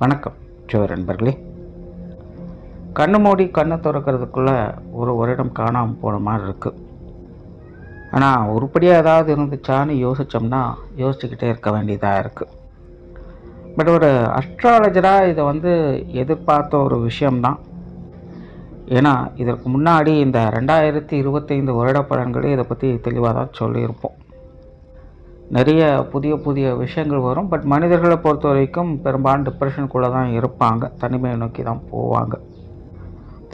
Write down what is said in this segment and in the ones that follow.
வணக்கம் ஜோர் நண்பர்களே. கண்ணு மூடி கண்ணை திறக்கிறதுக்குள்ளே ஒரு வருடம் காணாமல் போன மாதிரி இருக்குது. ஆனால் உருப்படியாக ஏதாவது இருந்துச்சான்னு யோசிச்சுக்கிட்டே இருக்க வேண்டியதாக இருக்குது. பட் ஒரு அஸ்ட்ராலஜராக இதை எதிர்பார்த்த ஒரு விஷயம்தான். ஏன்னா இதற்கு முன்னாடி இந்த 2025 வருட பலன்களே இதை பற்றி தெளிவாக தான் சொல்லியிருப்போம். நிறைய புதிய விஷயங்கள் வரும். பட் மனிதர்களை பொறுத்த வரைக்கும் பெரும்பாலும் டிப்ரெஷனுக்குள்ளே தான் இருப்பாங்க, தனிமையை நோக்கி தான் போவாங்க,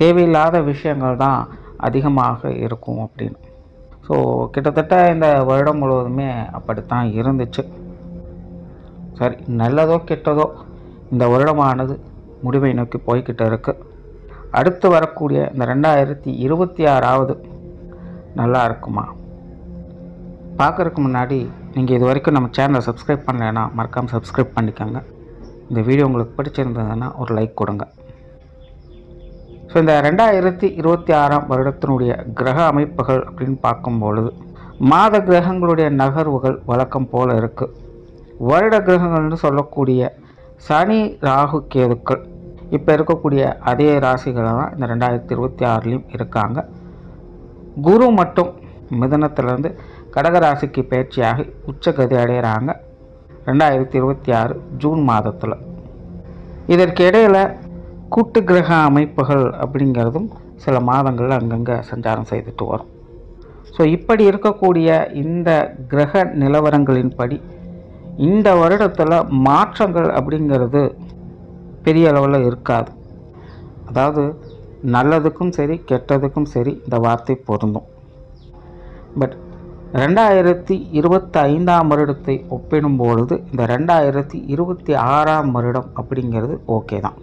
தேவையில்லாத விஷயங்கள் தான் அதிகமாக இருக்கும் அப்படின்னு. ஸோ கிட்டத்தட்ட இந்த வருடம் முழுவதுமே அப்படித்தான் இருந்துச்சு. சரி, நல்லதோ கெட்டதோ இந்த வருடமானது முடிவை நோக்கி போய்கிட்டு இருக்குது. அடுத்து வரக்கூடிய இந்த 2026 நல்லா இருக்குமா? பார்க்குறதுக்கு முன்னாடி நீங்கள் இது வரைக்கும் நம்ம சேனலை சப்ஸ்கிரைப் பண்ணலைன்னா மறக்காமல் சப்ஸ்கிரைப் பண்ணிக்கோங்க. இந்த வீடியோ உங்களுக்கு பிடிச்சிருந்ததுன்னா ஒரு லைக் கொடுங்க. ஸோ இந்த 2026 வருடத்தினுடைய கிரக அமைப்புகள் அப்படின்னு பார்க்கும்பொழுது மாத கிரகங்களுடைய நகர்வுகள் வழக்கம் போல் இருக்குது. வருட கிரகங்கள்னு சொல்லக்கூடிய சனி, ராகு, கேதுக்கள் இப்போ இருக்கக்கூடிய அதே ராசிகளை தான் இந்த 2026லையும் இருக்காங்க. குரு மட்டும் மிதுனத்திலேருந்து கடகராசிக்கு பயிற்சியாகி உச்சகதி அடைகிறாங்க 2026 ஜூன் மாதத்தில். இதற்கு இடையில் கூட்டு கிரக அமைப்புகள் அப்படிங்கிறதும் சில மாதங்களில் அங்கங்கே சஞ்சாரம் செய்துட்டு வரும். ஸோ இப்படி இருக்கக்கூடிய இந்த கிரக நிலவரங்களின்படி இந்த வருடத்தில் மாற்றங்கள் அப்படிங்கிறது பெரிய அளவில் இருக்காது. அதாவது நல்லதுக்கும் சரி கெட்டதுக்கும் சரி இந்த வார்த்தை பொருந்தும். பட் 2025 வருடத்தை ஒப்பிடும்பொழுது இந்த 2026 வருடம் அப்படிங்கிறது ஓகே தான்.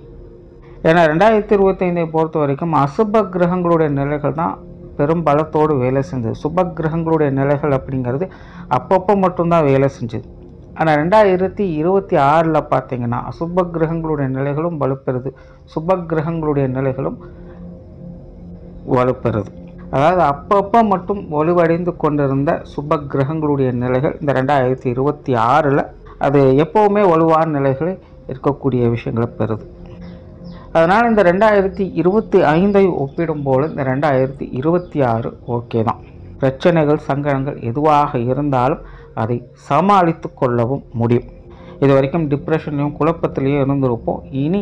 ஏன்னா 2025 பொறுத்த வரைக்கும் அசுப கிரகங்களுடைய நிலைகள் தான் பெரும் பலத்தோடு வேலை செஞ்சது. சுப கிரகங்களுடைய நிலைகள் அப்படிங்கிறது அப்பப்போ மட்டும்தான் வேலை செஞ்சது. ஆனால் 2026 பார்த்தீங்கன்னா அசுப கிரகங்களுடைய நிலைகளும் வலுப்பெறுது, சுப கிரகங்களுடைய நிலைகளும் வலுப்பெறுது. அதாவது அப்பப்போ மட்டும் வலுவடைந்து கொண்டிருந்த சுப கிரகங்களுடைய நிலைகள் இந்த 2026 அது எப்போவுமே வலுவான நிலைகளில் இருக்கக்கூடிய விஷயங்களை பெறுது. அதனால் இந்த 2025 ஒப்பிடும்போது இந்த 2026 ஓகே தான். பிரச்சனைகள், சங்கடங்கள் எதுவாக இருந்தாலும் அதை சமாளித்து கொள்ளவும் முடியும். இது வரைக்கும் டிப்ரெஷன்லையும் குழப்பத்திலையும் இருந்திருப்போம். இனி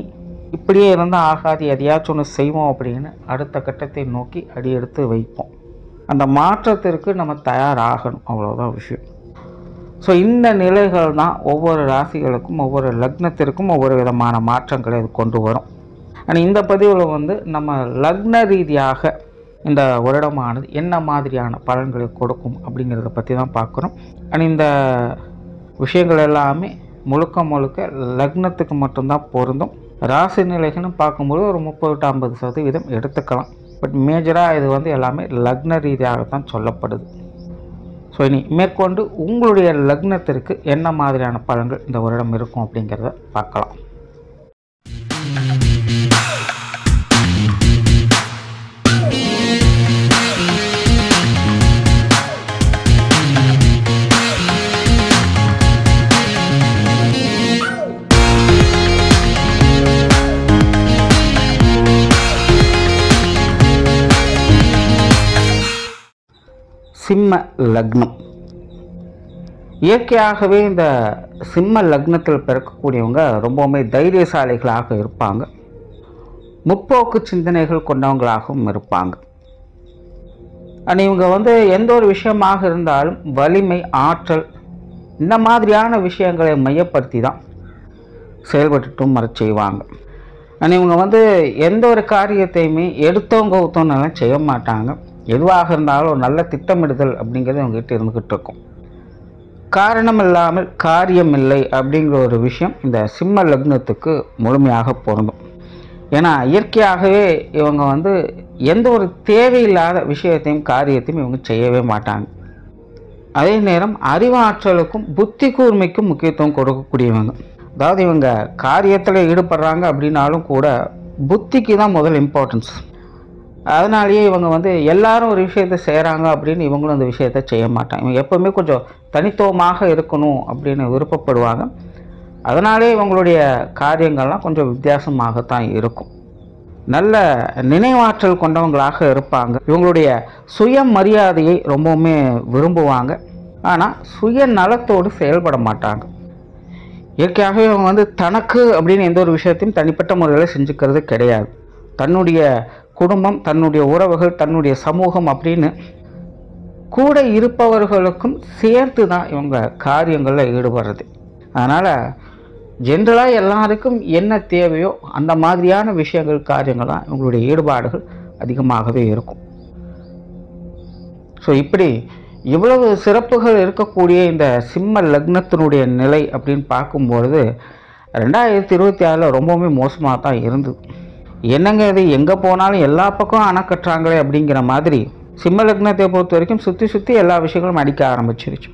இப்படியே இருந்தால் ஆகாது, எதையாச்சும் ஒன்று செய்வோம் அப்படின்னு அடுத்த கட்டத்தை நோக்கி அடியெடுத்து வைப்போம். அந்த மாற்றத்திற்கு நம்ம தயாராகணும், அவ்வளோதான் விஷயம். ஸோ இந்த நிலைகள் தான் ஒவ்வொரு ராசிகளுக்கும் ஒவ்வொரு லக்னத்திற்கும் ஒவ்வொரு விதமான மாற்றங்களை அது கொண்டு வரும். ஆனால் இந்த பதிவில் நம்ம லக்ன ரீதியாக இந்த வருடமானது என்ன மாதிரியான பலன்களை கொடுக்கும் அப்படிங்கிறத பற்றி தான் பார்க்குறோம். ஆனால் இந்த விஷயங்கள் எல்லாமே முழுக்க லக்னத்துக்கு மட்டும்தான் பொருந்தும். ராசி நிலைகள்னு பார்க்கும்போது ஒரு 30-50% எடுத்துக்கலாம். பட் மேஜராக இது எல்லாமே லக்ன ரீதியாகத்தான் சொல்லப்படுது. ஸோ இனி மேற்கொண்டு உங்களுடைய லக்னத்திற்கு என்ன மாதிரியான பலன்கள் இந்த வருடம் இருக்கும் அப்படிங்கிறத பார்க்கலாம். சிம்ம லக்னம். இயற்கையாகவே இந்த சிம்ம லக்னத்தில் பிறக்கக்கூடியவங்க ரொம்பவுமே தைரியசாலிகளாக இருப்பாங்க, முற்போக்கு சிந்தனைகள் கொண்டவங்களாகவும் இருப்பாங்க. ஆனால் இவங்க எந்த ஒரு விஷயமாக இருந்தாலும் வலிமை, ஆற்றல் இந்த மாதிரியான விஷயங்களை மையப்படுத்தி தான் செயல்பட்டுட்டும் வர செய்வாங்க. ஆனால் இவங்க எந்த ஒரு காரியத்தையுமே எடுத்தவங்க ஊத்தவங்கெல்லாம் செய்ய மாட்டாங்க. எதுவாக இருந்தாலும் ஒரு நல்ல திட்டமிடுதல் அப்படிங்கிறது அவங்ககிட்ட இருந்துக்கிட்டு இருக்கும். காரணம் இல்லாமல் காரியம் இல்லை அப்படிங்கிற ஒரு விஷயம் இந்த சிம்ம லக்னத்துக்கு முழுமையாக பொருந்தும். ஏன்னா இயற்கையாகவே இவங்க எந்த ஒரு தேவையில்லாத விஷயத்தையும் காரியத்தையும் இவங்க செய்யவே மாட்டாங்க. அதே நேரம் அறிவாற்றலுக்கும் புத்தி கூர்மைக்கும் முக்கியத்துவம் கொடுக்கக்கூடியவங்க. அதாவது இவங்க காரியத்தில் ஈடுபடுறாங்க அப்படின்னாலும் கூட புத்திக்கு தான் முதல் இம்பார்ட்டன்ஸ். அதனாலேயே இவங்க எல்லாரும் ஒரு விஷயத்தை செய்கிறாங்க அப்படின்னு இவங்களும் அந்த விஷயத்தை செய்ய மாட்டாங்க. இவங்க எப்போவுமே கொஞ்சம் தனித்துவமாக இருக்கணும் அப்படின்னு விருப்பப்படுவாங்க. அதனாலே இவங்களுடைய காரியங்கள்லாம் கொஞ்சம் வித்தியாசமாகத்தான் இருக்கும். நல்ல நினைவாற்றல் கொண்டவங்களாக இருப்பாங்க. இவங்களுடைய சுயமரியாதையை ரொம்பவுமே விரும்புவாங்க. ஆனால் சுயநலத்தோடு செயல்பட மாட்டாங்க. இயற்கையாகவே இவங்க தனக்கு அப்படின்னு எந்த ஒரு விஷயத்தையும் தனிப்பட்ட முறையில் செஞ்சுக்கிறது கிடையாது. தன்னுடைய குடும்பம், தன்னுடைய உறவுகள், தன்னுடைய சமூகம் அப்படின்னு கூட இருப்பவர்களுக்கும் சேர்த்து தான் இவங்க காரியங்களில் ஈடுபடுறது. அதனால் ஜென்ரலாக எல்லாருக்கும் என்ன தேவையோ அந்த மாதிரியான விஷயங்கள், காரியங்கள்லாம் இவங்களுடைய ஈடுபாடுகள் அதிகமாகவே இருக்கும். ஸோ இப்படி இவ்வளவு சிறப்புகள் இருக்கக்கூடிய இந்த சிம்ம லக்னத்தினுடைய நிலை அப்படின்னு பார்க்கும்பொழுது 2026 ரொம்பவுமே மோசமாக தான் இருந்தது. என்னங்க இது, எங்கே போனாலும் எல்லா பக்கம் அணை கட்டுறாங்களே அப்படிங்கிற மாதிரி சிம்ம லக்னத்தை பொறுத்த வரைக்கும் சுற்றி சுற்றி எல்லா விஷயங்களும் அடிக்க ஆரம்பிச்சிருச்சு.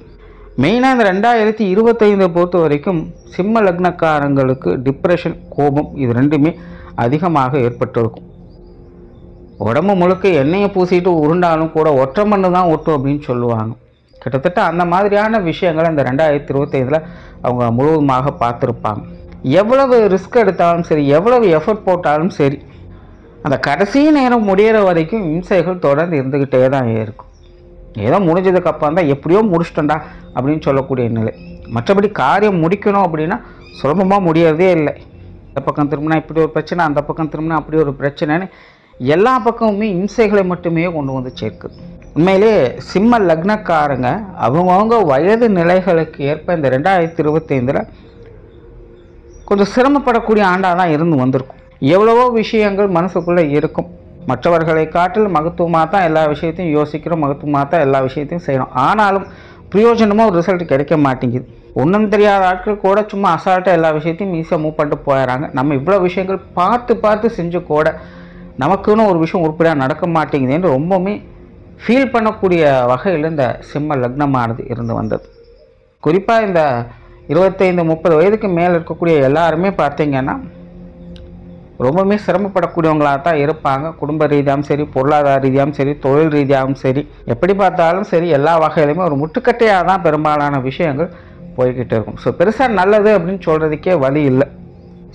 மெயினாக இந்த 2025 பொறுத்த வரைக்கும் சிம்ம லக்னக்காரங்களுக்கு டிப்ரெஷன், கோபம் இது ரெண்டுமே அதிகமாக ஏற்பட்டிருக்கும். உடம்பு முழுக்க எண்ணெயை பூசிட்டு உருண்டாலும் கூட ஒற்றை மண்ணு தான் ஒட்டும் அப்படின்னு சொல்லுவாங்க. கிட்டத்தட்ட அந்த மாதிரியான விஷயங்களை இந்த 2025 அவங்க முழுவதுமாக பார்த்துருப்பாங்க. எவ்வளவு ரிஸ்க் எடுத்தாலும் சரி, எவ்வளவு எஃபர்ட் போட்டாலும் சரி, அந்த கடைசி நேரம் முடிகிற வரைக்கும் இம்சைகள் தொடர்ந்து இருந்துக்கிட்டே தான் இருக்கும். ஏதோ முடிஞ்சதுக்கப்புறம் தான் எப்படியோ முடிச்சிட்டோண்டா அப்படின்னு சொல்லக்கூடிய நிலை. மற்றபடி காரியம் முடிக்கணும் அப்படின்னா சுலபமாக முடியறதே இல்லை. இந்த பக்கம் திரும்பினா இப்படி ஒரு பிரச்சனை, அந்த பக்கம் திரும்பினா அப்படி ஒரு பிரச்சனைன்னு எல்லா பக்கமுமே இம்சைகளை மட்டுமே கொண்டு வந்து சேர்க்குது. உண்மையிலே சிம்ம லக்னக்காரங்க அவங்கவுங்க வயது நிலைகளுக்கு ஏற்ப இந்த 2025 கொஞ்சம் சிரமப்படக்கூடிய ஆண்டாக தான் இருந்து வந்திருக்கும். எவ்வளவோ விஷயங்கள் மனசுக்குள்ளே இருக்கும். மற்றவர்களை காட்டில் மகத்துவமாக தான் எல்லா விஷயத்தையும் யோசிக்கிறோம், மகத்துவமாக தான் எல்லா விஷயத்தையும் செய்கிறோம். ஆனாலும் பிரயோஜனமாக ஒரு ரிசல்ட் கிடைக்க மாட்டேங்குது. ஒன்றும் தெரியாத ஆட்கள் கூட சும்மா அசால்ட்டாக எல்லா விஷயத்தையும் ஈஸியாக மூவ் பண்ணிட்டு போயிடறாங்க. நம்ம இவ்வளோ விஷயங்கள் பார்த்து செஞ்சு கூட நமக்குன்னு ஒரு விஷயம் உருப்படியாக நடக்க மாட்டேங்குதுன்னு ரொம்பவுமே ஃபீல் பண்ணக்கூடிய வகையில் இந்த சிம்ம லக்னமானது இருந்து வந்தது. குறிப்பாக இந்த 25-30 வயதுக்கு மேலே இருக்கக்கூடிய எல்லாருமே பார்த்திங்கன்னா ரொம்பவுமே சிரமப்படக்கூடியவங்களாக தான் இருப்பாங்க. குடும்ப ரீதியாகவும் சரி, பொருளாதார ரீதியாகவும் சரி, தொழில் ரீதியாகவும் சரி, எப்படி பார்த்தாலும் சரி எல்லா வகையிலுமே ஒரு முட்டுக்கட்டையாக தான் பெரும்பாலான விஷயங்கள் போய்கிட்டு இருக்கும். ஸோ பெருசாக நல்லது அப்படின்னு சொல்கிறதுக்கே வழி இல்லை.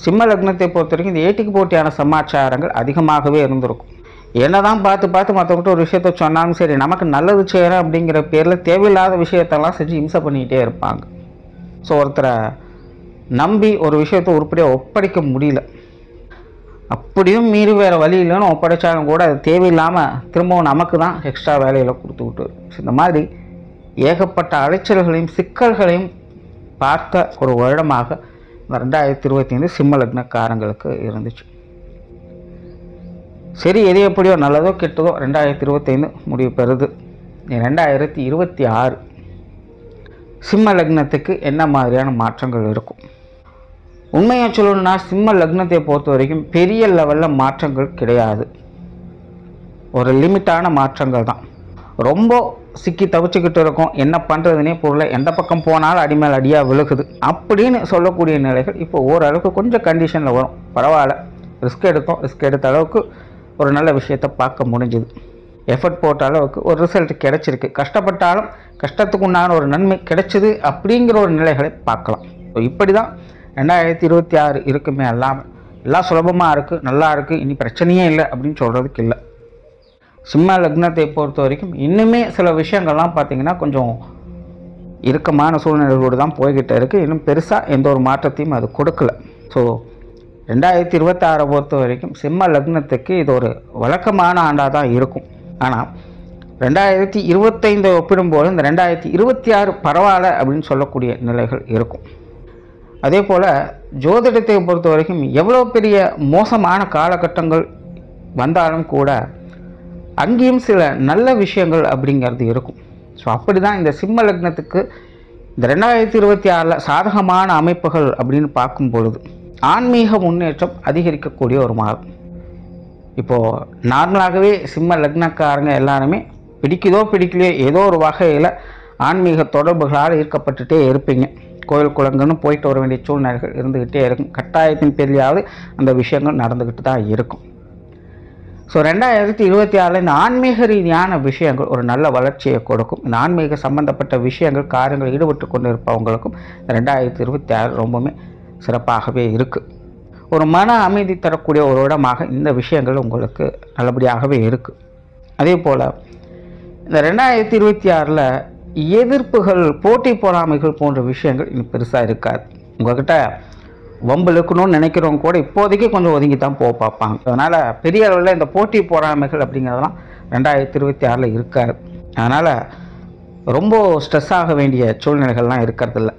சிம்ம லக்னத்தை பொறுத்த வரைக்கும் இந்த ஏட்டிக்கு போட்டியான சமாச்சாரங்கள் அதிகமாகவே இருந்திருக்கும். என்ன தான் பார்த்து மற்றவங்கள்ட்ட ஒரு விஷயத்த சொன்னாலும் சரி, நமக்கு நல்லது செய்கிறேன் அப்படிங்கிற பேரில் தேவையில்லாத விஷயத்தெல்லாம் செஞ்சு இம்சை பண்ணிக்கிட்டே இருப்பாங்க. ஸோ ஒருத்தரை நம்பி ஒரு விஷயத்தை உருப்படியாக ஒப்படைக்க முடியல. அப்படியும் மீறி வேறு வழி இல்லைன்னு ஒப்படைச்சாலும் கூட அது தேவையில்லாமல் திரும்பவும் நமக்கு தான் எக்ஸ்ட்ரா வேலையில் கொடுத்துக்கிட்டு வரும். ஸோ இந்த மாதிரி ஏகப்பட்ட அலைச்சல்களையும் சிக்கல்களையும் பார்த்த ஒரு வருடமாக 2025 சிம்ம லக்னக்காரங்களுக்கு இருந்துச்சு. சரி, எது எப்படியோ நல்லதோ கெட்டதோ 2025 முடிவு பெறுது. 2026 சிம்ம லக்னத்துக்கு என்ன மாதிரியான மாற்றங்கள் இருக்கும்? உண்மையாக சொல்லணும்னா சிம்ம லக்னத்தை பொறுத்த வரைக்கும் பெரிய லெவலில் மாற்றங்கள் கிடையாது. ஒரு லிமிட்டான மாற்றங்கள் தான். ரொம்ப சிக்கி தவிச்சுக்கிட்டு இருக்கும், என்ன பண்ணுறதுனே பொருளை, எந்த பக்கம் போனாலும் அடிமேல் அடியாக விழுகுது அப்படின்னு சொல்லக்கூடிய நிலைகள் இப்போ ஓரளவுக்கு கொஞ்சம் கண்டிஷனில் வரும். பரவாயில்ல, ரிஸ்க் எடுத்த அளவுக்கு ஒரு நல்ல விஷயத்தை பார்க்க முடிஞ்சுது. எஃபர்ட் போட்ட அளவுக்கு ஒரு ரிசல்ட் கிடைச்சிருக்கு. கஷ்டப்பட்டாலும் கஷ்டத்துக்கு உண்டான ஒரு நன்மை கிடைச்சிது அப்படிங்கிற ஒரு நிலைகளை பார்க்கலாம். ஸோ இப்படி தான் 2026 இருக்குமே அல்லாமல் எல்லாம் சுலபமாக இருக்குது, நல்லா இருக்குது, இனி பிரச்சனையே இல்லை அப்படின்னு சொல்கிறதுக்கு இல்லை. சிம்ம லக்னத்தை பொறுத்த வரைக்கும் இன்னுமே சில விஷயங்கள்லாம் பார்த்திங்கன்னா கொஞ்சம் இறுக்கமான சூழ்நிலைகளோடு தான் போய்கிட்டே இருக்குது. இன்னும் பெருசாக எந்த ஒரு மாற்றத்தையும் அது கொடுக்கல. ஸோ 2026 பொறுத்த வரைக்கும் சிம்ம லக்னத்துக்கு இது ஒரு வழக்கமான ஆண்டாக தான் இருக்கும். ஆனால் 2025 ஒப்பிடும்போது இந்த 2026 பரவாயில்ல அப்படின்னு சொல்லக்கூடிய நிலைகள் இருக்கும். அதே போல் ஜோதிடத்தை பொறுத்த வரைக்கும் எவ்வளோ பெரிய மோசமான காலகட்டங்கள் வந்தாலும் கூட அங்கேயும் சில நல்ல விஷயங்கள் அப்படிங்கிறது இருக்கும். ஸோ அப்படி தான் இந்த சிம்ம லக்னத்துக்கு இந்த 2026 சாதகமான அமைப்புகள் அப்படின்னு பார்க்கும் பொழுது ஆன்மீக முன்னேற்றம் அதிகரிக்கக்கூடிய ஒரு மாதம். இப்போது நார்மலாகவே சிம்ம லக்னக்காரங்க எல்லாருமே பிடிக்கலையோ ஏதோ ஒரு வகையில் ஆன்மீக தொடர்புகளால் ஈர்க்கப்பட்டுகிட்டே இருப்பீங்க. கோயில் குளங்கள்னு போயிட்டு வர வேண்டிய சூழ்நிலைகள் இருந்துக்கிட்டே இருக்கும். கட்டாயத்தின் பேரிலாவது அந்த விஷயங்கள் நடந்துக்கிட்டு தான் இருக்கும். ஸோ 2026 இந்த ஆன்மீக ரீதியான விஷயங்கள் ஒரு நல்ல வளர்ச்சியை கொடுக்கும். இந்த ஆன்மீக சம்பந்தப்பட்ட விஷயங்கள் காரியங்கள் ஈடுபட்டு கொண்டு இருப்பவங்களுக்கும் 2026 ரொம்பவுமே சிறப்பாகவே இருக்குது. ஒரு மன அமைதி தரக்கூடிய ஒரு இடமாக இந்த விஷயங்கள் உங்களுக்கு நல்லபடியாகவே இருக்குது. அதே போல் இந்த 2026 எதிர்ப்புகள், போட்டி பொறாமைகள் போன்ற விஷயங்கள் இன்னும் பெருசாக இருக்காது. உங்கள்கிட்ட வம்பு இழுக்கணும்னு நினைக்கிறவங்க கூட இப்போதைக்கு கொஞ்சம் ஒதுங்கி தான் போக பார்ப்பாங்க. அதனால் பெரிய அளவில் இந்த போட்டி பொறாமைகள் அப்படிங்கிறதெல்லாம் 2026 இருக்காது. அதனால் ரொம்ப ஸ்ட்ரெஸ் ஆக வேண்டிய சூழ்நிலைகள்லாம் இருக்கிறதில்ல.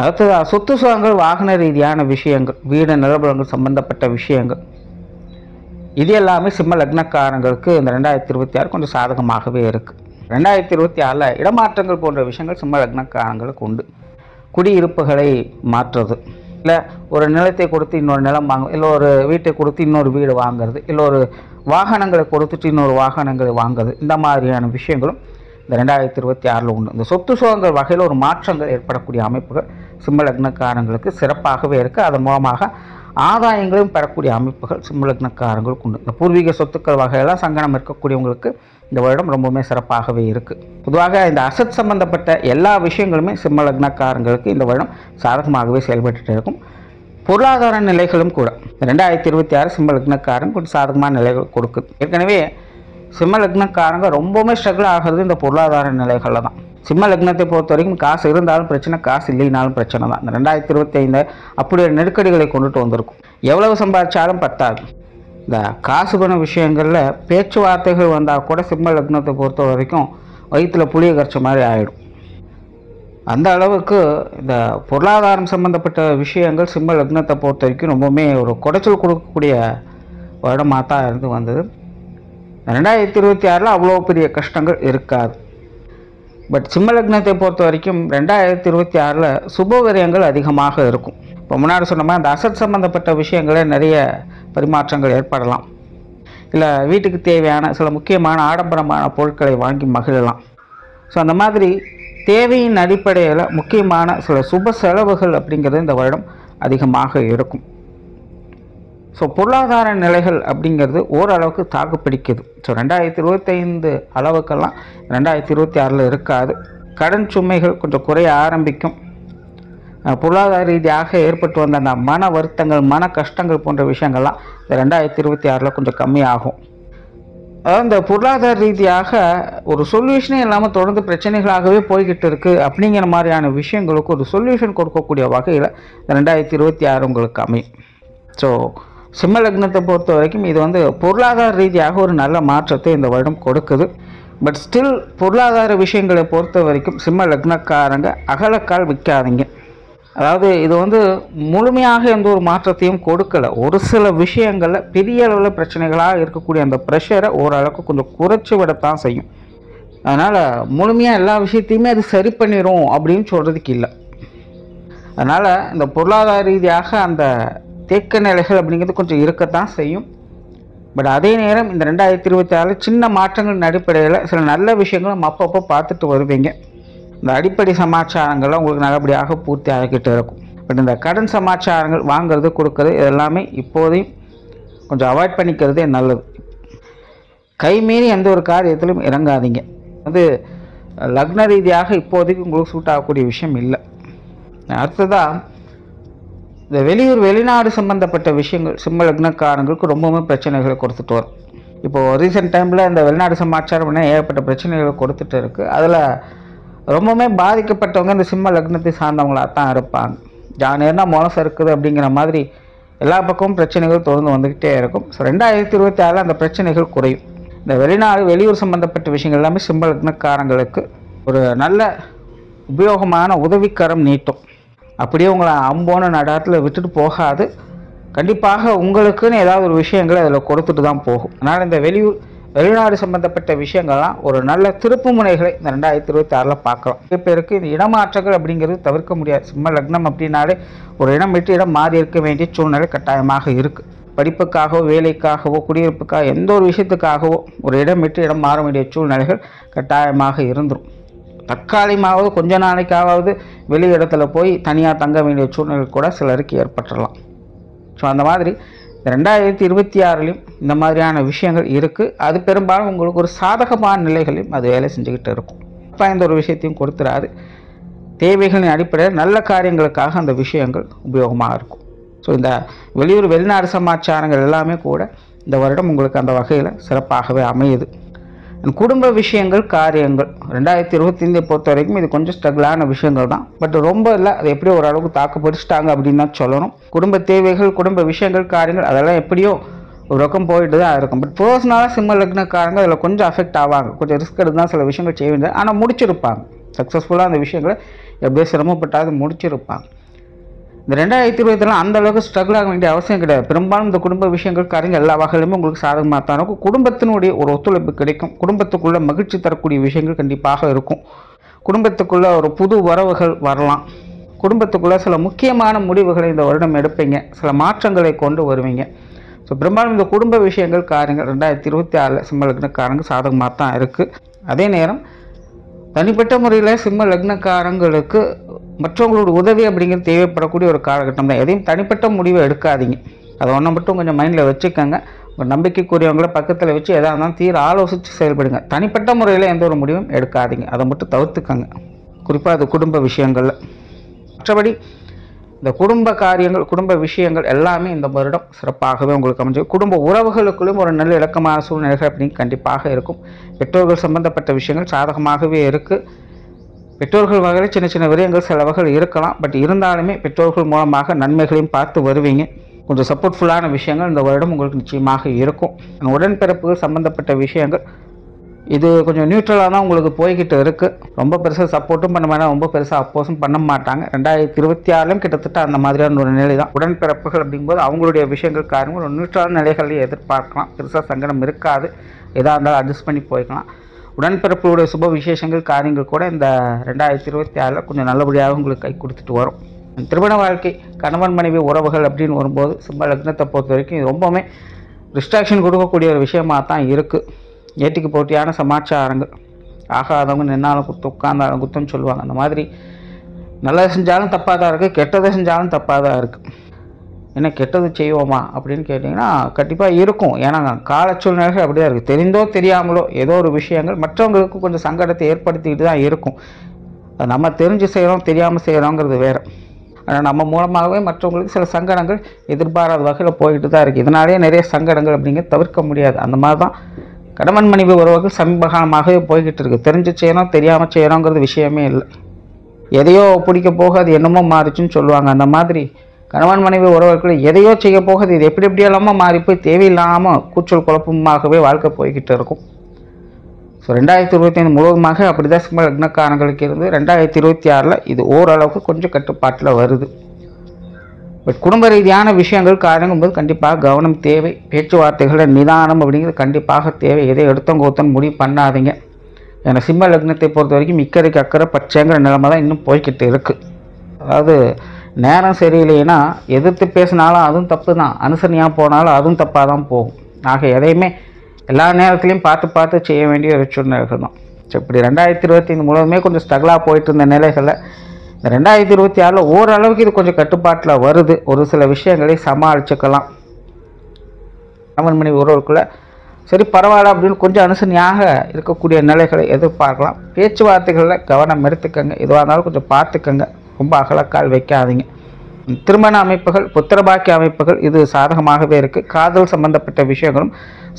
அடுத்தது சொத்து சுகங்கள், வாகன ரீதியான விஷயங்கள், வீடு நிலபலங்கள் சம்பந்தப்பட்ட விஷயங்கள், இது எல்லாமே சிம்ம லக்னக்காரங்களுக்கு இந்த 2026 கொஞ்சம் சாதகமாகவே இருக்குது. 2026 இடமாற்றங்கள் போன்ற விஷயங்கள் சிம்ம லக்னக்காரங்களுக்கு உண்டு. குடியிருப்புகளை மாற்றுறது, இல்லை ஒரு நிலத்தை கொடுத்து இன்னொரு நிலம் வாங்க, இல்லை ஒரு வீட்டை கொடுத்து இன்னொரு வீடு வாங்கிறது, இல்லை ஒரு வாகனங்களை கொடுத்துட்டு இன்னொரு வாகனங்களை வாங்குறது, இந்த மாதிரியான விஷயங்களும் இந்த 2026 உண்டு. இந்த சொத்து சுகங்கள் வகையில் ஒரு மாற்றங்கள் ஏற்படக்கூடிய அமைப்புகள் சிம்ம லக்னக்காரங்களுக்கு சிறப்பாகவே இருக்குது. அதன் மூலமாக ஆதாயங்களும் பெறக்கூடிய அமைப்புகள் சிம்ம லக்னக்காரங்களுக்கு உண்டு. இந்த பூர்வீக சொத்துக்கள் வகையெல்லாம் சங்கடம் இருக்கக்கூடியவங்களுக்கு இந்த வருடம் ரொம்பவுமே சிறப்பாகவே இருக்குது. பொதுவாக இந்த அசட் சம்பந்தப்பட்ட எல்லா விஷயங்களுமே சிம்ம லக்னக்காரங்களுக்கு இந்த வருடம் சாதகமாகவே செயல்பட்டு இருக்கும். பொருளாதார நிலைகளும் கூட 2026 சிம்ம லக்னக்காரங்க கொஞ்சம் சாதகமான நிலைகள் கொடுக்குது. ஏற்கனவே சிம்ம லக்னக்காரங்க ரொம்பவுமே ஸ்ட்ரகிள் ஆகிறது இந்த பொருளாதார நிலைகளில் தான். சிம்ம லக்னத்தை பொறுத்த வரைக்கும் காசு இருந்தாலும் பிரச்சனை, காசு இல்லைனாலும் பிரச்சனை தான். இந்த 2025 அப்படி ஒரு நெருக்கடிகளை கொண்டுட்டு வந்திருக்கும். எவ்வளவு சம்பாதிச்சாலும் பத்தாது. இந்த காசு பண விஷயங்களில் பேச்சுவார்த்தைகள் வந்தால் கூட சிம்ம லக்னத்தை பொறுத்த வரைக்கும் வயிற்றில் புளிய கரைச்ச மாதிரி ஆகிடும். அந்த அளவுக்கு இந்த பொருளாதாரம் சம்மந்தப்பட்ட விஷயங்கள் சிம்ம லக்னத்தை பொறுத்த வரைக்கும் ரொம்பவுமே ஒரு குடைச்சல் கொடுக்கக்கூடிய வருடமாக தான் இருந்து வந்தது. 2026 அவ்வளோ பெரிய கஷ்டங்கள் இருக்காது. பட் சிம்ம லக்னத்தை பொறுத்த வரைக்கும் 2026 சுபவிரயங்கள் அதிகமாக இருக்கும். இப்போ முன்னாடி சொன்ன மாதிரி அந்த அசட் சம்மந்தப்பட்ட விஷயங்களில் நிறைய பரிமாற்றங்கள் ஏற்படலாம். இல்லை வீட்டுக்கு தேவையான சில முக்கியமான ஆடம்பரமான பொருட்களை வாங்கி மகிழலாம். ஸோ அந்த மாதிரி தேவையின் அடிப்படையில் முக்கியமான சில சுப செலவுகள் அப்படிங்கிறது இந்த வருடம் அதிகமாக இருக்கும். ஸோ பொருளாதார நிலைகள் அப்படிங்கிறது ஓரளவுக்கு தாக்கு பிடிக்குது. ஸோ 2025 அளவுக்கெல்லாம் 2026 இருக்காது. கடன் சுமைகள் கொஞ்சம் குறைய ஆரம்பிக்கும். பொருளாதார ரீதியாக ஏற்பட்டு வந்த அந்த மன வருத்தங்கள், மன கஷ்டங்கள் போன்ற விஷயங்கள்லாம் இந்த 2026 கொஞ்சம் கம்மியாகும். அதாவது இந்த பொருளாதார ரீதியாக ஒரு சொல்யூஷனே இல்லாமல் தொடர்ந்து பிரச்சனைகளாகவே போய்கிட்டு இருக்குது அப்படிங்கிற மாதிரியான விஷயங்களுக்கு ஒரு சொல்யூஷன் கொடுக்கக்கூடிய வகையில் இந்த 2026 உங்களுக்கு அமையும். ஸோ சிம்ம லக்னத்தை பொறுத்த வரைக்கும் இது பொருளாதார ரீதியாக ஒரு நல்ல மாற்றத்தை இந்த வருடம் கொடுக்குது. பட் ஸ்டில் பொருளாதார விஷயங்களை பொறுத்த வரைக்கும் சிம்ம லக்னக்காரங்க அகலக்கால் விற்காதீங்க. அதாவது இது முழுமையாக எந்த ஒரு மாற்றத்தையும் கொடுக்கலை. ஒரு சில விஷயங்களில் பெரிய அளவில் பிரச்சனைகளாக இருக்கக்கூடிய அந்த ப்ரெஷரை ஓரளவுக்கு கொஞ்சம் குறைச்சி விடத்தான் செய்யும். அதனால் முழுமையாக எல்லா விஷயத்தையுமே அது சரி பண்ணிடும் அப்படின்னு சொல்கிறதுக்கு இல்லை. அதனால் இந்த பொருளாதார ரீதியாக அந்த தேக்க நிலைகள் அப்படிங்கிறது கொஞ்சம் இருக்கத்தான் செய்யும். பட் அதே நேரம் இந்த 2026 சின்ன மாற்றங்களின் அடிப்படையில் சில நல்ல விஷயங்களும் அப்பப்போ பார்த்துட்டு வருவீங்க. இந்த அடிப்படை சமாச்சாரங்கள்லாம் உங்களுக்கு நல்லபடியாக பூர்த்தி ஆகிக்கிட்டு இருக்கும். பட் இந்த கடன் சமாச்சாரங்கள் வாங்கிறது கொடுக்கறது இதெல்லாமே இப்போதையும் கொஞ்சம் அவாய்ட் பண்ணிக்கிறதே நல்லது. கைமீறி எந்த ஒரு காரியத்திலும் இறங்காதீங்க. லக்ன ரீதியாக இப்போதைக்கு உங்களுக்கு சூட் ஆகக்கூடிய விஷயம் இல்லை. அடுத்ததாக இந்த வெளியூர் வெளிநாடு சம்மந்தப்பட்ட விஷயங்கள் சிம்ம லக்னக்காரங்களுக்கு ரொம்பவுமே பிரச்சனைகளை கொடுத்துட்டு வரும். இப்போது ரீசெண்ட் டைமில் இந்த வெளிநாடு சமாச்சாரம் ஏகப்பட்ட பிரச்சனைகளை கொடுத்துட்டு இருக்குது. அதில் ரொம்பவுமே பாதிக்கப்பட்டவங்க இந்த சிம்ம லக்னத்தை சார்ந்தவங்களாக தான் இருப்பாங்க. ஜானியர்னா மோசம் இருக்குது அப்படிங்கிற மாதிரி எல்லா பக்கமும் பிரச்சனைகள் தொடர்ந்து வந்துக்கிட்டே இருக்கும். ஸோ 2026 அந்த பிரச்சனைகள் குறையும். இந்த வெளிநாடு வெளியூர் சம்மந்தப்பட்ட விஷயங்கள் எல்லாமே சிம்ம லக்னக்காரங்களுக்கு ஒரு நல்ல உபயோகமான உதவிக்கரம் நீட்டும். அப்படியே உங்களை அம்போன நடாத்தில் விட்டுட்டு போகாது. கண்டிப்பாக உங்களுக்குன்னு ஏதாவது ஒரு விஷயங்களை அதில் கொடுத்துட்டு தான் போகும். அதனால் இந்த வெளிநாடு சம்பந்தப்பட்ட விஷயங்கள்லாம் ஒரு நல்ல திருப்பு முனைகளை இந்த 2026 பார்க்கலாம். நிறைய பேருக்கு இந்த இடமாற்றங்கள் அப்படிங்கிறது தவிர்க்க முடியாது. சிம்ம லக்னம் அப்படின்னாலே ஒரு இடம் விட்டு இடம் மாறி இருக்க வேண்டிய சூழ்நிலை கட்டாயமாக இருக்குது. படிப்புக்காகவோ வேலைக்காகவோ குடியிருப்புக்காக எந்த ஒரு விஷயத்துக்காகவோ ஒரு இடம் விட்டு இடம் மாற வேண்டிய சூழ்நிலைகள் கட்டாயமாக இருந்துடும். தற்காலிகமாவது கொஞ்ச நாளைக்காவது வெளி இடத்துல போய் தனியாக தங்க வேண்டிய சூழ்நிலை கூட சிலருக்கு ஏற்பட்டுடலாம். ஸோ அந்த மாதிரி 2026 இந்த மாதிரியான விஷயங்கள் இருக்குது. அது பெரும்பாலும் உங்களுக்கு ஒரு சாதகமான நிலைகளையும் அது வேலை செஞ்சுக்கிட்டு இருக்கும். அப்போ இந்த ஒரு விஷயத்தையும் கொடுத்துடாது. தேவைகளின் அடிப்படையில் நல்ல காரியங்களுக்காக அந்த விஷயங்கள் உபயோகமாக இருக்கும். ஸோ இந்த வெளியூர் வெளிநாடு சமாச்சாரங்கள் எல்லாமே கூட இந்த வருடம் உங்களுக்கு அந்த வகையில் சிறப்பாகவே அமையுது. குடும்ப விஷயங்கள் காரியங்கள் 2025 பொறுத்த வரைக்கும் இது கொஞ்சம் ஸ்ட்ரகிளான விஷயங்கள் தான். பட் ரொம்ப இல்லை, அது எப்படியோ ஓரளவுக்கு தாக்கு பிடிச்சிட்டாங்க அப்படின்னு தான் சொல்லணும். குடும்ப தேவைகள் குடும்ப விஷயங்கள் காரியங்கள் அதெல்லாம் எப்படியோ ஒரு பக்கம் போயிட்டு தான் இருக்கும். பட் பர்சனலாக சிம்ம லக்னக்காரங்க அதில் கொஞ்சம் அஃபெக்ட் ஆவாங்க. கொஞ்சம் ரிஸ்க் எடுத்து தான் சில விஷயங்கள் செய்ய வேண்டியது, ஆனால் முடிச்சிருப்பாங்க. சக்ஸஸ்ஃபுல்லாக அந்த விஷயங்களை எப்படியோ சிரமப்பட்டாது முடிச்சிருப்பாங்க. இந்த 2024 அந்த அளவுக்கு ஸ்ட்ரகிள் ஆக வேண்டிய அவசியம் கிடையாது. பெரும்பாலும் இந்த குடும்ப விஷயங்கள் காரியங்கள் எல்லா வகையிலுமே உங்களுக்கு சாதகமாக தான் இருக்கும். குடும்பத்தினுடைய ஒரு ஒத்துழைப்பு கிடைக்கும். குடும்பத்துக்குள்ள மகிழ்ச்சி தரக்கூடிய விஷயங்கள் கண்டிப்பாக இருக்கும். குடும்பத்துக்குள்ள ஒரு புது உறவுகள் வரலாம். குடும்பத்துக்குள்ள சில முக்கியமான முடிவுகளை இந்த வருடம் எடுப்பீங்க. சில மாற்றங்களை கொண்டு வருவீங்க. ஸோ பெரும்பாலும் இந்த குடும்ப விஷயங்கள் காரியங்கள் 2026 சிம்ம லக்னக்காரங்க சாதகமாக தான் இருக்குது. அதே நேரம் தனிப்பட்ட முறையில் சிம்ம லக்னக்காரங்களுக்கு மற்றவங்களோட உதவி அப்படிங்கிறது தேவைப்படக்கூடிய ஒரு காலகட்டம் தான். எதையும் தனிப்பட்ட முடிவை எடுக்காதீங்க. அதை ஒன்றை மட்டும் கொஞ்சம் மைண்டில் வச்சுக்கோங்க. ஒரு நம்பிக்கைக்குரியவங்களை பக்கத்தில் வச்சு எதாக இருந்தாலும் தீர ஆலோசித்து செயல்படுங்க. தனிப்பட்ட முறையில் எந்த ஒரு முடிவும் எடுக்காதீங்க. அதை மட்டும் தவிர்த்துக்கங்க, குறிப்பாக அது குடும்ப விஷயங்களில். மற்றபடி இந்த குடும்ப காரியங்கள் குடும்ப விஷயங்கள் எல்லாமே இந்த வருடம் சிறப்பாகவே உங்களுக்கு அமைஞ்சு. குடும்ப உறவுகளுக்குள்ளும் ஒரு நல்ல இலக்கமான சூழ்நிலைகள் அப்படின்னு கண்டிப்பாக இருக்கும். பெற்றோர்கள் சம்பந்தப்பட்ட விஷயங்கள் சாதகமாகவே இருக்குது. பெற்றோர்கள் வகையில் சின்ன சின்ன விரயங்கள் செலவுகள் இருக்கலாம். பட் இருந்தாலுமே பெற்றோர்கள் மூலமாக நன்மைகளையும் பார்த்து வருவீங்க. கொஞ்சம் சப்போர்ட்ஃபுல்லான விஷயங்கள் இந்த வருடம் உங்களுக்கு நிச்சயமாக இருக்கும். உடன்பிறப்புகள் சம்மந்தப்பட்ட விஷயங்கள் இது கொஞ்சம் நியூட்ரலாக தான் உங்களுக்கு போய்கிட்டு இருக்குது. ரொம்ப பெருசாக சப்போர்ட்டும் பண்ண வேண்டாம், ரொம்ப பெருசாக அப்போஸும் பண்ண மாட்டாங்க. 2026 கிட்டத்தட்ட அந்த மாதிரியான ஒரு நிலை தான். உடன்பிறப்புகள் அப்படிங்கும்போது அவங்களுடைய விஷயங்கள் காரணம் ஒரு நியூட்ரலான நிலைகளையும் எதிர்பார்க்கலாம். பெருசாக சங்கடம் இருக்காது. எதாக இருந்தாலும் அட்ஜஸ்ட் பண்ணி போய்க்கலாம். உடன்பிறப்புடைய சுப விசேஷங்கள் காரியங்கள் கூட இந்த 2026 கொஞ்சம் நல்லபடியாக உங்களுக்கு கை கொடுத்துட்டு வரும். திருமண வாழ்க்கை கணவன் மனைவி உறவுகள் அப்படின்னு வரும்போது சிம்ம லக்னத்தை பொறுத்த வரைக்கும் இது ரொம்பவுமே டிஸ்ட்ராக்ஷன் கொடுக்கக்கூடிய ஒரு விஷயமாக தான் இருக்குது. ஏட்டிக்கு போட்டியான சமாச்சாரங்கள், ஆகாதவங்க நின்னாலும் குத்து உட்கார்ந்தாலும் குத்தம்னு சொல்லுவாங்க. அந்த மாதிரி நல்லது செஞ்சாலும் தப்பாக தான் இருக்குது, கெட்டதை செஞ்சாலும் தப்பாக தான் இருக்குது. என்ன கெட்டது செய்வோமா அப்படின்னு கேட்டிங்கன்னா கண்டிப்பாக இருக்கும். ஏன்னா கால சூழ்நிலைகள் அப்படி தான் இருக்குது. தெரிந்தோ தெரியாமலோ ஏதோ ஒரு விஷயங்கள் மற்றவங்களுக்கு கொஞ்சம் சங்கடத்தை ஏற்படுத்திக்கிட்டு தான் இருக்கும். அது நம்ம தெரிஞ்சு செய்கிறோம் தெரியாமல் செய்கிறோங்கிறது வேறு. ஆனால் நம்ம மூலமாகவே மற்றவங்களுக்கு சில சங்கடங்கள் எதிர்பாராத வகையில் போய்கிட்டு தான் இருக்குது. இதனாலேயே நிறைய சங்கடங்கள் அப்படிங்கிறது தவிர்க்க முடியாது. அந்த மாதிரி தான் கணவன் மனைவி உறவுகள் சமீபகாலமாகவே போய்கிட்டு இருக்குது. தெரிஞ்சு செய்யணும் தெரியாமல் செய்யணுங்கிறது விஷயமே இல்லை. எதையோ பிடிக்க போக அது என்னமோ மாறிச்சுன்னு சொல்லுவாங்க. அந்த மாதிரி கணவன் மனைவி உறவுகள் எதையோ செய்ய போக அது இது எப்படி எப்படியெல்லாமல் மாறி போய் தேவையில்லாமல் கூச்சல் குழப்பமாகவே வாழ்க்கை போய்கிட்டு இருக்கும். ஸோ 2025 முழுவதுமாக அப்படி தான் சிம்ம லக்னக்காரங்களுக்கு இருந்து 2026 இது ஓரளவுக்கு கொஞ்சம் கட்டுப்பாட்டில் வருது. பட் குடும்ப ரீதியான விஷயங்கள் காரணங்கும்போது கண்டிப்பாக கவனம் தேவை. பேச்சுவார்த்தைகளில் நிதானம் அப்படிங்கிறது கண்டிப்பாக தேவை. எதை எடுத்தவங்க முடிவு பண்ணாதீங்க. ஏன்னா சிம்ம லக்னத்தை பொறுத்த வரைக்கும் இக்கரைக்கு அக்கறை பச்சைங்கிற நிலைமை தான் இன்னும் போய்கிட்டு இருக்குது. அதாவது நேரம் சரியில்லைன்னா எதிர்த்து பேசினாலும் அதுவும் தப்பு தான், அனுசரணையாக போனாலும் அதுவும் தப்பாக தான் போகும். ஆக எதையுமே எல்லா நேரத்துலையும் பார்த்து செய்ய வேண்டிய ஒரு சூழ்நிலைகள் தான். ஸோ இப்படி 2025 முழுவதுமே கொஞ்சம் ஸ்ட்ரகிளாக போயிட்டு இருந்த நிலைகளில் இந்த 2026 ஓரளவுக்கு இது கொஞ்சம் கட்டுப்பாட்டில் வருது. ஒரு சில விஷயங்களை சமாளிச்சுக்கலாம். கணவன் மனைவி உறவுக்குள்ளே சரி பரவாயில்ல அப்படின்னு கொஞ்சம் அனுசரணையாக இருக்கக்கூடிய நிலைகளை எதிர்பார்க்கலாம். பேச்சுவார்த்தைகளில் கவனம் எடுத்துக்கங்க. எதுவாக இருந்தாலும் கொஞ்சம் பார்த்துக்கங்க. ரொம்ப அகலக்கால் வைக்காதீங்க. திருமண அமைப்புகள் புத்திரபாக்கிய அமைப்புகள் இது சாதகமாகவே இருக்குது. காதல் சம்பந்தப்பட்ட விஷயங்களும்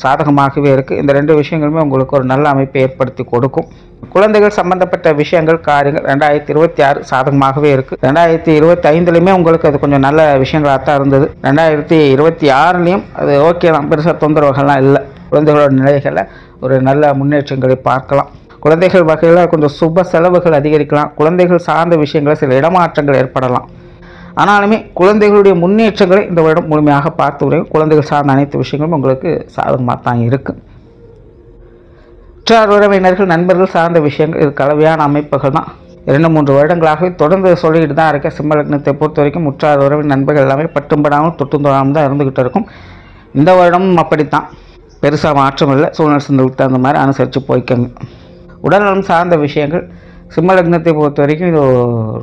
சாதகமாகவே இருக்குது. இந்த ரெண்டு விஷயங்களுமே உங்களுக்கு ஒரு நல்ல அமைப்பை ஏற்படுத்தி கொடுக்கும். குழந்தைகள் சம்பந்தப்பட்ட விஷயங்கள் காரியங்கள் 2026 சாதகமாகவே இருக்குது. 2025 உங்களுக்கு அது கொஞ்சம் நல்ல விஷயங்களாக தான் இருந்தது. 2026 அது ஓகே தான், பெருசாக தொந்தரவுகள்லாம் இல்லை. குழந்தைகளோட நிலைகளில் ஒரு நல்ல முன்னேற்றங்களை பார்க்கலாம். குழந்தைகள் வகையில் கொஞ்சம் சுப செலவுகள் அதிகரிக்கலாம். குழந்தைகள் சார்ந்த விஷயங்களில் சில இடமாற்றங்கள் ஏற்படலாம். ஆனாலுமே குழந்தைகளுடைய முன்னேற்றங்களை இந்த வருடம் முழுமையாக பார்த்து வருகிறோம். குழந்தைகள் சார்ந்த அனைத்து விஷயங்களும் உங்களுக்கு சாதகமாக தான் இருக்குது. உற்றார் உறவினர்கள் நண்பர்கள் சார்ந்த விஷயங்கள் இது கலவையான அமைப்புகள் தான். 2-3 வருடங்களாகவே தொடர்ந்து சொல்லிக்கிட்டு தான் இருக்க சிம்ம லக்னத்தை பொறுத்த வரைக்கும் உற்றார் உறவின் நண்பர்கள் எல்லாமே பட்டும்படாமல் தொட்டுந்தோடாமல் தான் இருந்துக்கிட்டு இருக்கும். இந்த வருடமும் அப்படித்தான், பெருசாக மாற்றம் இல்லை. சூழ்நிலை சந்தவுக்கு தகுந்த மாதிரி அனுசரித்து போய்க்கங்க. உடல்நலம் சார்ந்த விஷயங்கள் சிம்ம லக்னத்தை பொறுத்த வரைக்கும் இது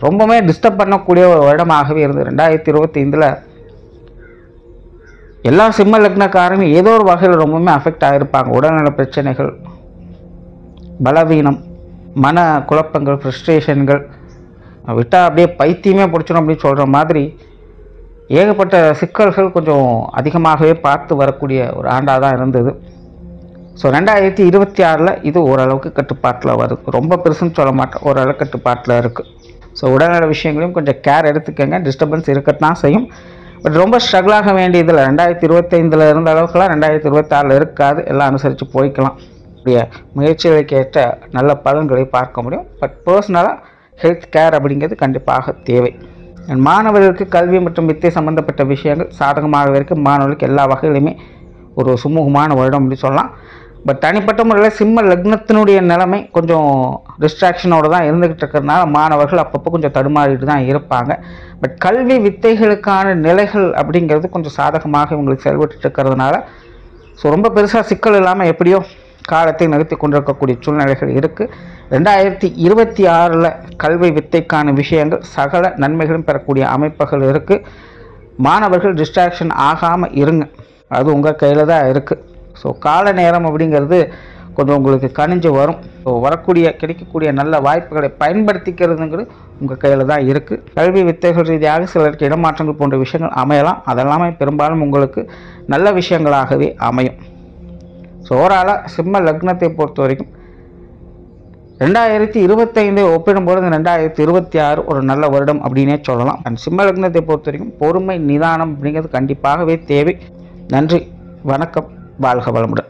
ரொம்பவே டிஸ்டர்ப் பண்ணக்கூடிய ஒரு வருடமாகவே இருந்தது. 2025 எல்லா சிம்ம லக்னக்காரங்க ஏதோ ஒரு வகையில் ரொம்பவுமே அஃபெக்ட் ஆகிருப்பாங்க. உடல்நல பிரச்சனைகள், பலவீனம், மன குழப்பங்கள், ஃப்ரஸ்ட்ரேஷன்கள், விட்டால் அப்படியே பைத்தியமே பிடிச்சிடும் அப்படின்னு சொல்கிற மாதிரி ஏகப்பட்ட சிக்கல்கள் கொஞ்சம் அதிகமாகவே பார்த்து வரக்கூடிய ஒரு ஆண்டாக தான் இருந்தது. ஸோ 2026 இது ஓரளவுக்கு கட்டுப்பாட்டில் வருது. ரொம்ப பெருசுன்னு சொல்ல மாட்டேன், ஓரளவு கட்டுப்பாட்டில் இருக்குது. ஸோ உடல்நல விஷயங்களையும் கொஞ்சம் கேர் எடுத்துக்கங்க. டிஸ்டர்பன்ஸ் இருக்கத்தான் செய்யும், பட் ரொம்ப ஸ்ட்ரகிள் ஆக வேண்டியதில்லை. 2025 இருந்த அளவுக்குலாம் 2026 இருக்காது. எல்லாம் அனுசரித்து போய்க்கலாம். முயற்சிகளுக்கு ஏற்ற நல்ல பலன்களை பார்க்க முடியும். பட் பர்சனலாக ஹெல்த் கேர் அப்படிங்கிறது கண்டிப்பாக தேவை. மாணவர்களுக்கு கல்வி மற்றும் வித்தை சம்பந்தப்பட்ட விஷயங்கள் சாதகமாக இருக்குது. மாணவர்களுக்கு எல்லா வகையிலுமே ஒரு சுமூகமான வருடம் அப்படின்னு சொல்லலாம். பட் தனிப்பட்ட முறையில் சிம்ம லக்னத்தினுடைய நிலைமை கொஞ்சம் டிஸ்ட்ராக்ஷனோடு தான் இருந்துக்கிட்டு இருக்கிறதுனால மாணவர்கள் அப்பப்போ கொஞ்சம் தடுமாறிட்டு தான் இருப்பாங்க. பட் கல்வி வித்தைகளுக்கான நிலைகள் அப்படிங்கிறது கொஞ்சம் சாதகமாக இவங்களுக்கு செயல்பட்டு இருக்கிறதுனால ஸோ ரொம்ப பெருசாக சிக்கல் இல்லாமல் எப்படியோ காலத்தை நிறுத்தி கொண்டிருக்கக்கூடிய சூழ்நிலைகள் இருக்குது. 2026 கல்வி வித்தைக்கான விஷயங்கள் சகல நன்மைகளும் பெறக்கூடிய அமைப்புகள் இருக்குது. மாணவர்கள் டிஸ்ட்ராக்ஷன் ஆகாமல் இருங்க, அது உங்கள் கையில் தான் இருக்குது. ஸோ கால நேரம் அப்படிங்கிறது கொஞ்சம் உங்களுக்கு கணிஞ்சு வரும். ஸோ கிடைக்கக்கூடிய நல்ல வாய்ப்புகளை பயன்படுத்திக்கிறதுங்கிறது உங்கள் கையில் தான் இருக்குது. கல்வி வித்தைகள் ரீதியாக சிலருக்கு இடமாற்றங்கள் போன்ற விஷயங்கள் அமையலாம். அதெல்லாமே பெரும்பாலும் உங்களுக்கு நல்ல விஷயங்களாகவே அமையும். ஸோ ஓவராலாக சிம்ம லக்னத்தை பொறுத்த வரைக்கும் 2025 ஒப்பிடும்போது 2026 ஒரு நல்ல வருடம் அப்படின்னே சொல்லலாம். அண்ட் சிம்ம லக்னத்தை பொறுத்த வரைக்கும் பொறுமை நிதானம் அப்படிங்கிறது கண்டிப்பாகவே தேவை. நன்றி, வணக்கம், வாழ்க வளமுடன்.